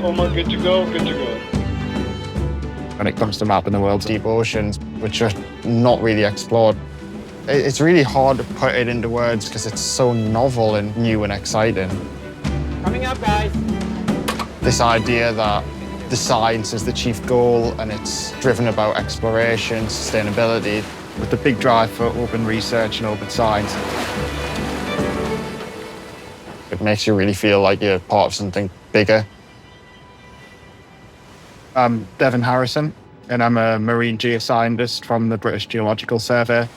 Omar, good to go, good to go. When it comes to mapping the world's deep oceans, which are not really explored, it's really hard to put it into words because it's so novel and new and exciting. Coming up, guys. This idea that the science is the chief goal and it's driven about exploration, sustainability, with the big drive for open research and open science. It makes you really feel like you're part of something bigger. I'm Devin Harrison, and I'm a marine geoscientist from the British Geological Survey.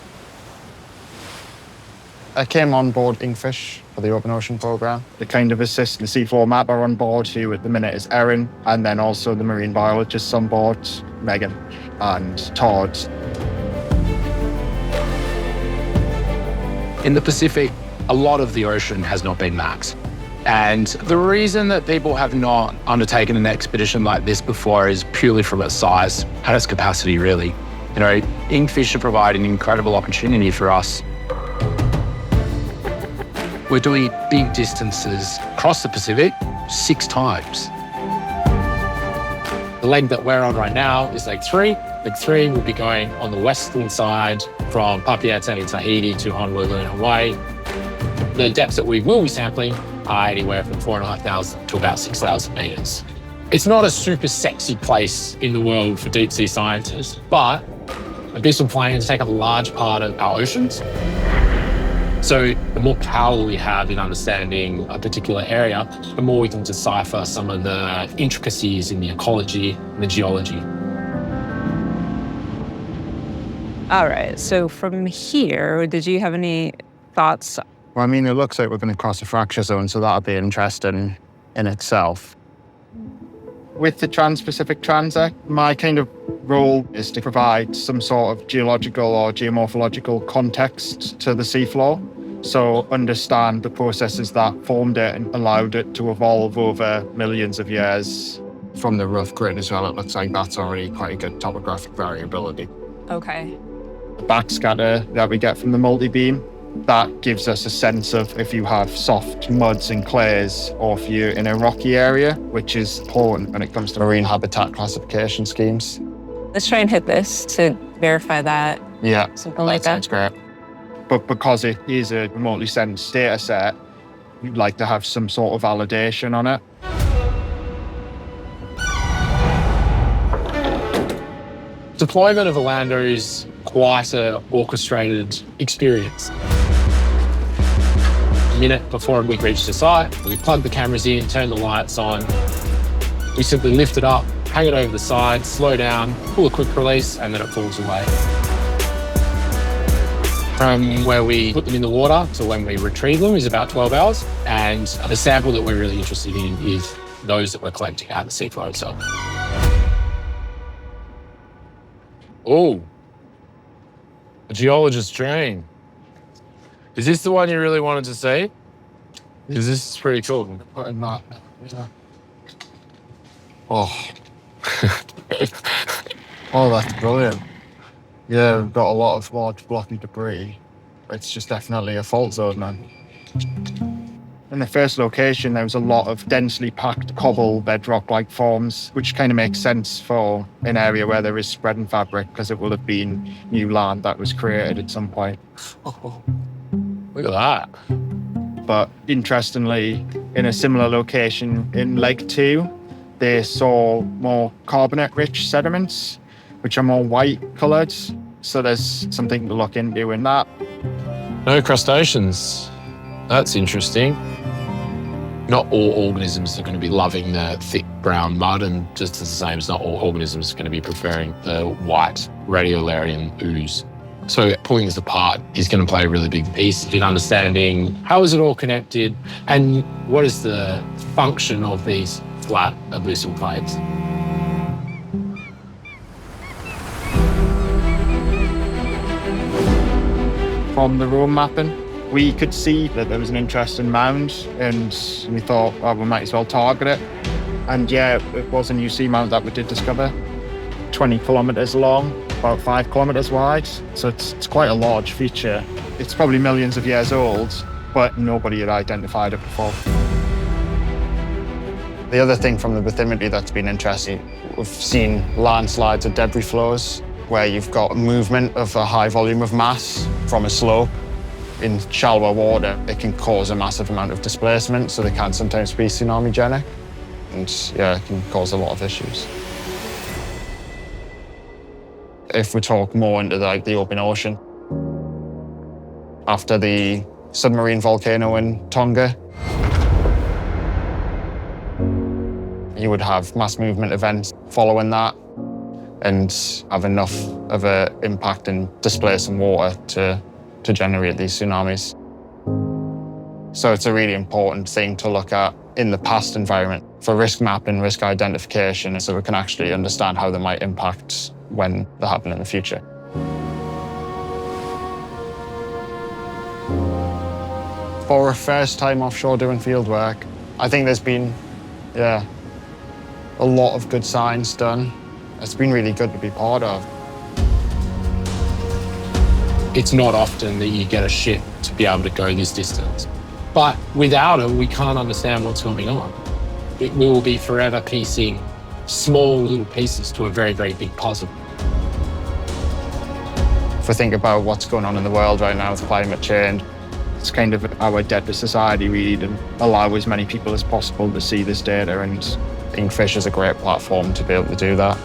I came on board Inkfish for the Open Ocean Programme. The kind of assist the seafloor mapper on board, who at the minute is Erin, and then also the marine biologists on board, Megan and Todd. In the Pacific, a lot of the ocean has not been mapped. And the reason that people have not undertaken an expedition like this before is purely from its size and its capacity, really. You know, Inkfish have provided an incredible opportunity for us. We're doing big distances across the Pacific 6 times. The leg that we're on right now is leg 3. Leg 3 will be going on the western side from Papeete in Tahiti to Honolulu in Hawaii. The depths that we will be sampling are anywhere from 4,500 to about 6,000 meters. It's not a super sexy place in the world for deep sea scientists, but abyssal plains take up a large part of our oceans. So the more power we have in understanding a particular area, the more we can decipher some of the intricacies in the ecology and the geology. All right, so from here, did you have any thoughts? Well, I mean, it looks like we're going to cross a fracture zone, so that'll be interesting in itself. With the TransPacific Transect, my kind of role is to provide some sort of geological or geomorphological context to the seafloor. So understand the processes that formed it and allowed it to evolve over millions of years. From the rough grid as well, it looks like that's already quite a good topographic variability. Okay. The backscatter that we get from the multi-beam, that gives us a sense of if you have soft muds and clays or if you're in a rocky area, which is important when it comes to marine habitat classification schemes. Let's try and hit this to verify that. Yeah, something like that. Sounds great. But because it is a remotely sensed data set, you'd like to have some sort of validation on it. Deployment of a lander is quite an orchestrated experience. A minute before we reach the site, we plug the cameras in, turn the lights on. We simply lift it up, hang it over the side, slow down, pull a quick release, and then it falls away. From where we put them in the water to when we retrieve them is about 12 hours. And the sample that we're really interested in is those that we're collecting out of the seafloor itself. Oh, a geologist's train. Is this the one you really wanted to see? Because this is pretty cool. Putting that. Yeah. Oh. Oh, that's brilliant. Yeah, we've got a lot of large blocky debris. It's just definitely a fault zone, man. In the first location, there was a lot of densely packed cobble bedrock-like forms, which kind of makes sense for an area where there is spreading fabric, because it will have been new land that was created at some point. Oh, look at that. But interestingly, in a similar location in Leg 2, they saw more carbonate-rich sediments, which are more white-coloured. So there's something to look into in that. No crustaceans. That's interesting. Not all organisms are going to be loving the thick brown mud, and just the same as not all organisms are going to be preferring the white radiolarian ooze. So pulling this apart is going to play a really big piece in understanding how is it all connected and what is the function of these flat abyssal plates. From the roam mapping, we could see that there was an interesting mound, and we thought, oh, we might as well target it. And yeah, it was a new seamount that we did discover, 20 kilometers long, about 5 kilometers wide. So it's quite a large feature. It's probably millions of years old, but nobody had identified it before. The other thing from the bathymetry that's been interesting, we've seen landslides or debris flows where you've got movement of a high volume of mass from a slope. In shallower water, it can cause a massive amount of displacement, so they can sometimes be tsunamigenic. And yeah, it can cause a lot of issues. If we talk more into the open ocean, after the submarine volcano in Tonga, you would have mass movement events following that and have enough of an impact in displacing water to generate these tsunamis. So it's a really important thing to look at in the past environment for risk mapping, risk identification, so we can actually understand how they might impact when they happen in the future. For a first time offshore doing field work, I think there's been, a lot of good science done. It's been really good to be part of. It's not often that you get a ship to be able to go this distance. But without it, we can't understand what's going on. We will be forever piecing small little pieces to a very, very big puzzle. If we think about what's going on in the world right now with climate change, it's kind of our debt to society, really, to allow as many people as possible to see this data, and Inkfish is a great platform to be able to do that.